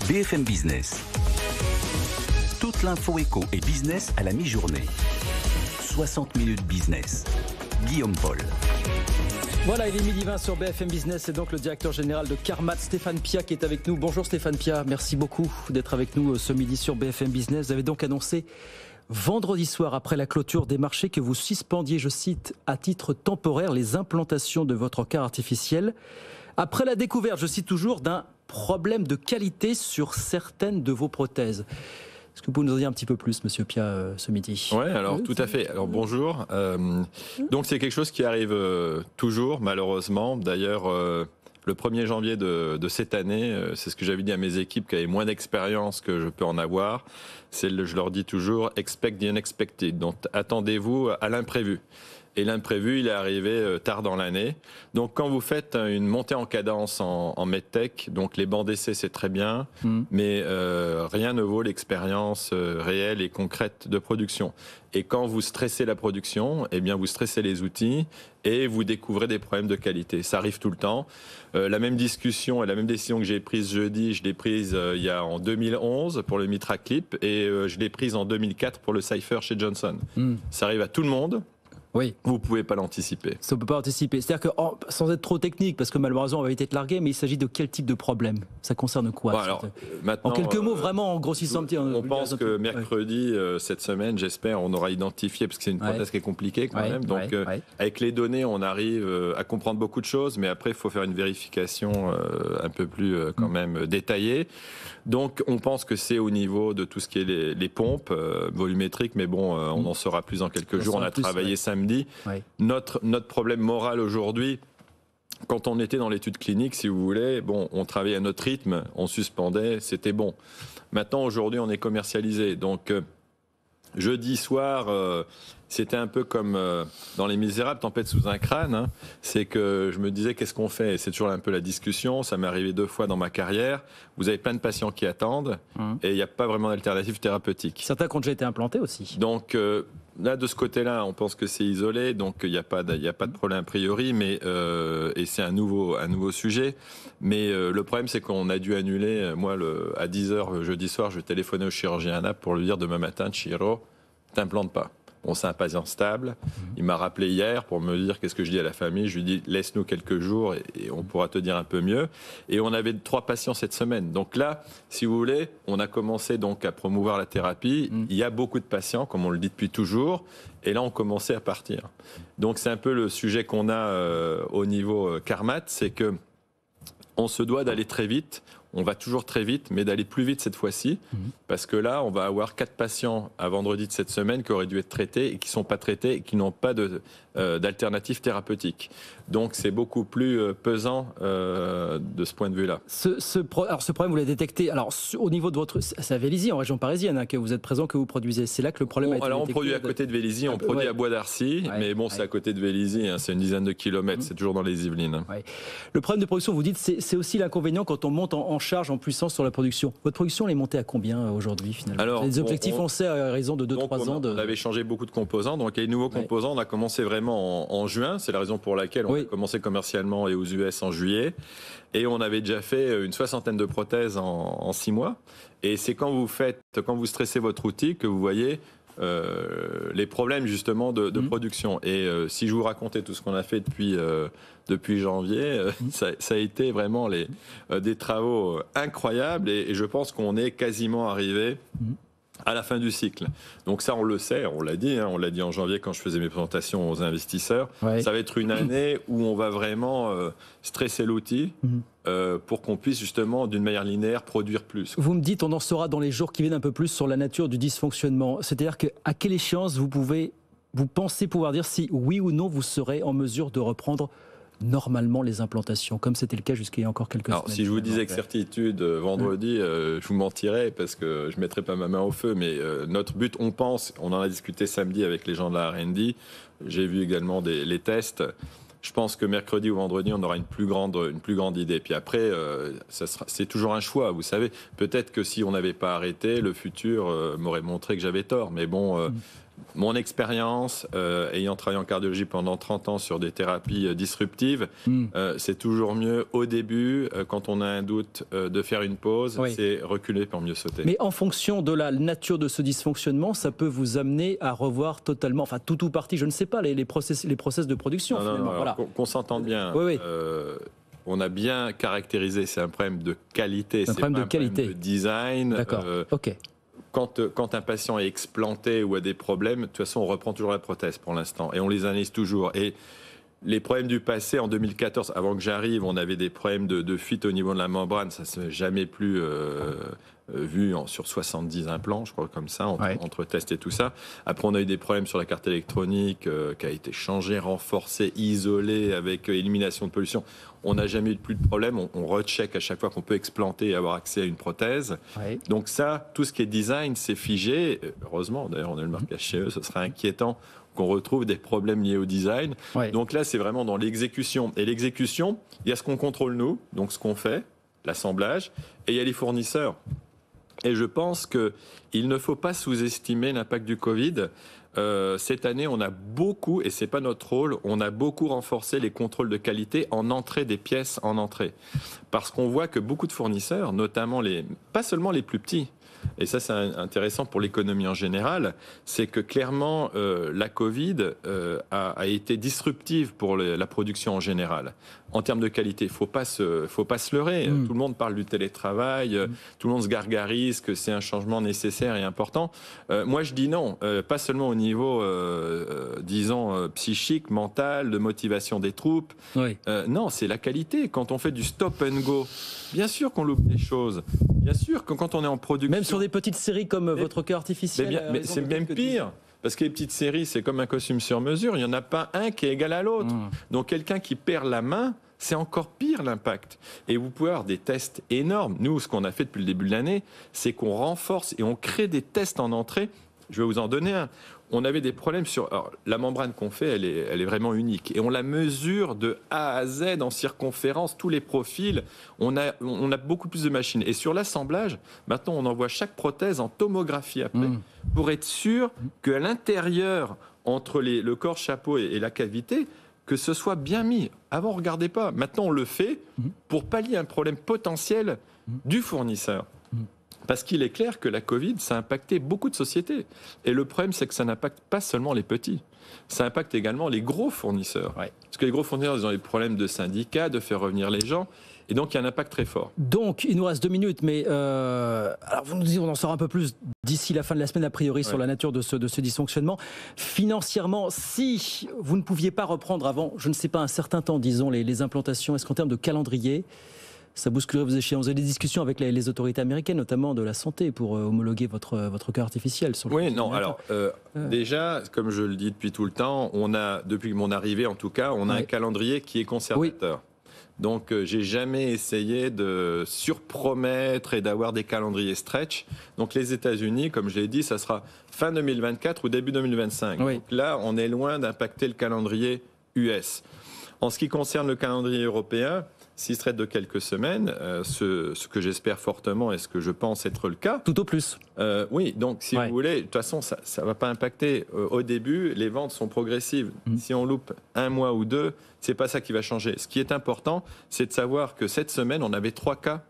BFM Business. Toute l'info éco et business à la mi-journée. 60 minutes business. Guillaume Paul. Voilà, il est 12h20 sur BFM Business. C'est donc le directeur général de Carmat, Stéphane Piat, qui est avec nous. Bonjour Stéphane Piat, merci beaucoup d'être avec nous ce midi sur BFM Business. Vous avez donc annoncé vendredi soir, après la clôture des marchés, que vous suspendiez, je cite, à titre temporaire, les implantations de votre cœur artificiel. Après la découverte, je cite toujours, d'un problème de qualité sur certaines de vos prothèses. Est-ce que vous pouvez nous en dire un petit peu plus, Monsieur Piat, ce midi? Oui, alors tout à fait. Alors bonjour. Donc c'est quelque chose qui arrive toujours, malheureusement. D'ailleurs, le 1er janvier de cette année, c'est ce que j'avais dit à mes équipes qui avaient moins d'expérience que je peux en avoir. Je leur dis toujours, expect the unexpected. Donc attendez-vous à l'imprévu. Et l'imprévu, il est arrivé tard dans l'année. Donc, quand vous faites une montée en cadence en medtech, donc les bancs d'essai, c'est très bien, mais rien ne vaut l'expérience réelle et concrète de production. Et quand vous stressez la production, eh bien, vous stressez les outils et vous découvrez des problèmes de qualité. Ça arrive tout le temps. La même discussion et la même décision que j'ai prise jeudi, je l'ai prise en 2011 pour le Mitra Clip et je l'ai prise en 2004 pour le Cypher chez Johnson. Ça arrive à tout le monde. Oui. Vous ne pouvez pas l'anticiper. Ça, on ne peut pas anticiper. C'est-à-dire que, sans être trop technique, parce que malheureusement on va éviter de larguer, mais il s'agit de quel type de problème? Ça concerne quoi? Bon, alors, maintenant, en quelques mots, vraiment, en grossissant un petit. On pense que mercredi, cette semaine, j'espère, on aura identifié, parce que c'est une prothèse qui est compliquée quand même. Donc, avec les données, on arrive à comprendre beaucoup de choses, mais après, il faut faire une vérification un peu plus quand même détaillée. Donc, on pense que c'est au niveau de tout ce qui est les pompes volumétriques, mais bon, on en saura plus dans quelques jours. On a travaillé samedi. Notre problème moral aujourd'hui, quand on était dans l'étude clinique, si vous voulez, bon, on travaillait à notre rythme, on suspendait, c'était bon. Maintenant, aujourd'hui, on est commercialisé. Donc, jeudi soir, c'était un peu comme dans Les Misérables, Tempête sous un crâne. Hein. C'est que je me disais, qu'est-ce qu'on fait? C'est toujours un peu la discussion. Ça m'est arrivé 2 fois dans ma carrière. Vous avez plein de patients qui attendent et il n'y a pas vraiment d'alternative thérapeutique. Certains qui ont déjà été implantés aussi. Donc, là, de ce côté-là, on pense que c'est isolé, donc il n'y a pas de problème a priori, mais et c'est un nouveau sujet. Mais le problème, c'est qu'on a dû annuler. Moi, à 10h jeudi soir, je téléphonais au chirurgien à Naples pour lui dire demain matin, Chiro, t'implantes pas. Bon, c'est un patient stable. Il m'a rappelé hier pour me dire qu'est-ce que je dis à la famille. Je lui dis laisse-nous quelques jours et on pourra te dire un peu mieux. Et on avait 3 patients cette semaine. Donc là, si vous voulez, on a commencé donc à promouvoir la thérapie. Il y a beaucoup de patients, comme on le dit depuis toujours. Et là, on commençait à partir. Donc c'est un peu le sujet qu'on a au niveau Carmat, c'est que on se doit d'aller très vite. On va toujours très vite, mais d'aller plus vite cette fois-ci, parce que là, on va avoir 4 patients à vendredi de cette semaine qui auraient dû être traités et qui ne sont pas traités et qui n'ont pas d'alternative thérapeutique. Donc, c'est beaucoup plus pesant de ce point de vue-là. Ce problème, vous l'avez détecté. Alors, au niveau de votre... C'est à Vélizy, en région parisienne, hein, que vous êtes présent, que vous produisez. C'est là que le problème a été alors, on détecté. produit à côté de Vélizy, on produit à Bois d'Arcy, mais bon, c'est à côté de Vélizy, hein, c'est une dizaine de kilomètres, c'est toujours dans les Yvelines. Le problème de production, vous dites, c'est aussi l'inconvénient quand on monte en charge, en puissance sur la production. Votre production, elle est montée à combien aujourd'hui, finalement? Alors, les objectifs, on sait, à raison de 2-3 ans. On avait changé beaucoup de composants, donc il y a les nouveaux composants, on a commencé vraiment en juin, c'est la raison pour laquelle on a commencé commercialement et aux US en juillet, et on avait déjà fait une 60aine de prothèses en 6 mois, et c'est quand vous stressez votre outil que vous voyez les problèmes justement de production. Et si je vous racontais tout ce qu'on a fait depuis janvier, ça a été vraiment des travaux incroyables, et je pense qu'on est quasiment arrivé à la fin du cycle. Donc ça, on le sait, on l'a dit, on l'a dit en janvier quand je faisais mes présentations aux investisseurs. Ça va être une année où on va vraiment stresser l'outil pour qu'on puisse justement, d'une manière linéaire, produire plus. Vous me dites, on en saura dans les jours qui viennent un peu plus sur la nature du dysfonctionnement. C'est-à-dire qu'à quelle échéance vous pensez pouvoir dire si oui ou non vous serez en mesure de reprendre normalement les implantations, comme c'était le cas jusqu'il y a encore quelques semaines. Alors, si je vous disais avec certitude vendredi, je vous mentirais parce que je ne mettrais pas ma main au feu, mais notre but, on en a discuté samedi avec les gens de la R&D, j'ai vu également les tests. Je pense que mercredi ou vendredi, on aura une plus grande idée. Puis après, c'est toujours un choix, vous savez. Peut-être que si on n'avait pas arrêté, le futur m'aurait montré que j'avais tort. Mais bon, mon expérience, ayant travaillé en cardiologie pendant 30 ans sur des thérapies disruptives, c'est toujours mieux au début, quand on a un doute, de faire une pause, c'est reculer pour mieux sauter. Mais en fonction de la nature de ce dysfonctionnement, ça peut vous amener à revoir totalement, enfin tout ou partie, je ne sais pas, les process de production. Non, voilà. Qu'on s'entende bien. Oui. On a bien caractérisé, c'est un problème de qualité, c'est pas un problème de design. D'accord, ok. Quand un patient est explanté ou a des problèmes, de toute façon, on reprend toujours la prothèse pour l'instant. Et on les analyse toujours. Et les problèmes du passé, en 2014, avant que j'arrive, on avait des problèmes de fuite au niveau de la membrane. Ça ne s'est jamais plus vu sur 70 implants, je crois, comme ça, entre tests et tout ça. Après, on a eu des problèmes sur la carte électronique qui a été changée, renforcée, isolée, avec élimination de pollution. On n'a jamais eu plus de problème. On recheck à chaque fois qu'on peut explanter et avoir accès à une prothèse. Donc ça, tout ce qui est design, c'est figé. Heureusement, d'ailleurs, on a le marquage chez eux. Ce serait inquiétant qu'on retrouve des problèmes liés au design. Donc là, c'est vraiment dans l'exécution. Et l'exécution, il y a ce qu'on contrôle nous, donc ce qu'on fait, l'assemblage, et il y a les fournisseurs. Et je pense qu'il ne faut pas sous-estimer l'impact du Covid. Cette année, on a beaucoup, et c'est pas notre rôle, on a beaucoup renforcé les contrôles de qualité en entrée des pièces en entrée. Parce qu'on voit que beaucoup de fournisseurs, notamment pas seulement les plus petits, et ça c'est intéressant pour l'économie en général, c'est que clairement la Covid a été disruptive pour la production en général. En termes de qualité, faut pas se leurrer. Tout le monde parle du télétravail, tout le monde se gargarise que c'est un changement nécessaire et important. Moi je dis non, pas seulement au niveau, disons, psychique, mental, de motivation des troupes. Non, c'est la qualité. Quand on fait du stop and go, bien sûr qu'on loupe des choses. Bien sûr que quand on est en production... Même sur des petites séries comme votre cœur artificiel... Mais c'est même pire. Parce que les petites séries, c'est comme un costume sur mesure. Il n'y en a pas un qui est égal à l'autre. Donc quelqu'un qui perd la main, c'est encore pire l'impact. Et vous pouvez avoir des tests énormes. Nous, ce qu'on a fait depuis le début de l'année, c'est qu'on renforce et on crée des tests en entrée. Je vais vous en donner un. On avait des problèmes sur... Alors, la membrane qu'on fait, elle est vraiment unique. Et on la mesure de A à Z en circonférence, tous les profils. On a beaucoup plus de machines. Et sur l'assemblage, maintenant, on envoie chaque prothèse en tomographie après, pour être sûr qu'à l'intérieur, entre le corps chapeau et la cavité, que ce soit bien mis. Avant, on ne regardait pas. Maintenant, on le fait pour pallier un problème potentiel du fournisseur. Parce qu'il est clair que la Covid, ça a impacté beaucoup de sociétés. Et le problème, c'est que ça n'impacte pas seulement les petits. Ça impacte également les gros fournisseurs. Parce que les gros fournisseurs, ils ont des problèmes de syndicats, de faire revenir les gens. Et donc, il y a un impact très fort. Donc, il nous reste 2 minutes, mais alors vous nous dites, on en saura un peu plus d'ici la fin de la semaine, a priori, sur la nature de ce dysfonctionnement. Financièrement, si vous ne pouviez pas reprendre avant, je ne sais pas, un certain temps, disons, les implantations, est-ce qu'en termes de calendrier, ça bousculerait vos échéances? Vous avez des discussions avec les autorités américaines, notamment de la santé, pour homologuer votre cœur artificiel sur le alors, déjà, comme je le dis depuis tout le temps, on a, depuis mon arrivée en tout cas, on a un calendrier qui est conservateur. Donc, j'ai jamais essayé de surpromettre et d'avoir des calendriers stretch. Donc, les États-Unis, comme je l'ai dit, ça sera fin 2024 ou début 2025. Donc là, on est loin d'impacter le calendrier US. En ce qui concerne le calendrier européen, s'il se traite de quelques semaines, ce que j'espère fortement et ce que je pense être le cas. Tout au plus. Oui, donc si vous voulez, de toute façon, ça ne va pas impacter. Au début, les ventes sont progressives. Si on loupe 1 mois ou 2, ce n'est pas ça qui va changer. Ce qui est important, c'est de savoir que cette semaine, on avait 3 cas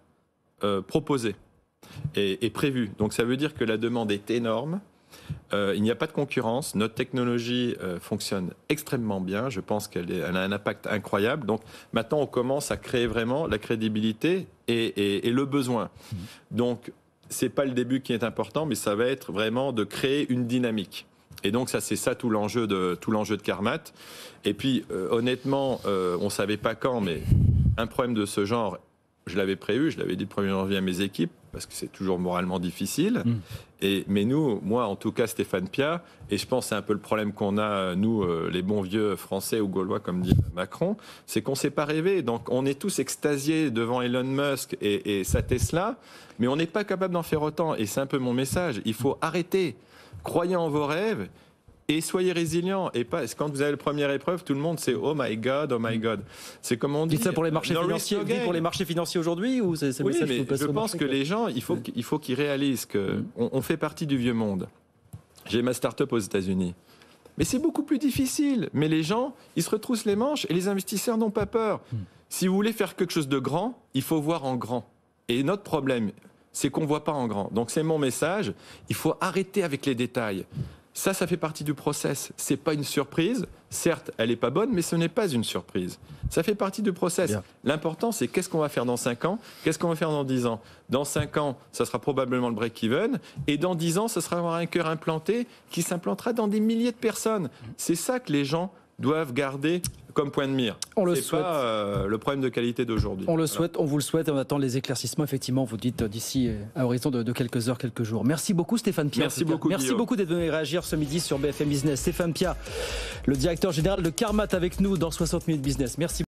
proposés et prévus. Donc ça veut dire que la demande est énorme. Il n'y a pas de concurrence. Notre technologie fonctionne extrêmement bien. Je pense qu'elle a un impact incroyable. Donc maintenant, on commence à créer vraiment la crédibilité et le besoin. Donc, ce n'est pas le début qui est important, mais ça va être vraiment de créer une dynamique. Et donc, c'est ça tout l'enjeu de Carmat. Et puis, honnêtement, on ne savait pas quand, mais un problème de ce genre, je l'avais prévu, je l'avais dit le 1er janvier à mes équipes, parce que c'est toujours moralement difficile. Mais nous, moi en tout cas Stéphane Pia, et je pense que c'est un peu le problème qu'on a, nous, les bons vieux français ou gaulois, comme dit Macron, c'est qu'on ne s'est pas rêvé. Donc on est tous extasiés devant Elon Musk et sa Tesla, mais on n'est pas capable d'en faire autant. Et c'est un peu mon message, il faut arrêter. Croyez en vos rêves. Et soyez résilients. Et pas, quand vous avez la première épreuve, tout le monde c'est oh my God, oh my God. C'est comme on dit. Dites ça pour les marchés financiers. Pour les marchés financiers aujourd'hui ou c'est oui, mais je pense que les gens, il faut qu'ils réalisent que on fait partie du vieux monde. j'ai ma start-up aux États-Unis. Mais c'est beaucoup plus difficile. Mais les gens, ils se retroussent les manches et les investisseurs n'ont pas peur. Si vous voulez faire quelque chose de grand, il faut voir en grand. Et notre problème, c'est qu'on ne voit pas en grand. Donc c'est mon message, il faut arrêter avec les détails. Ça fait partie du process. Ce n'est pas une surprise. Certes, elle n'est pas bonne, mais ce n'est pas une surprise. Ça fait partie du process. Bien. L'important, c'est qu'est-ce qu'on va faire dans 5 ans, qu'est-ce qu'on va faire dans 10 ans. Dans 5 ans, ça sera probablement le break-even. Et dans 10 ans, ça sera avoir un cœur implanté qui s'implantera dans des milliers de personnes. C'est ça que les gens doivent garder comme point de mire. On le souhaite. Pas le problème de qualité d'aujourd'hui. On le souhaite, on vous le souhaite et on attend les éclaircissements. Effectivement, vous dites d'ici à horizon de quelques heures, quelques jours. Merci beaucoup Stéphane Pia. Merci beaucoup. Merci beaucoup d'être venu réagir ce midi sur BFM Business. Stéphane Pia, le directeur général de Carmat avec nous dans 60 minutes business. Merci.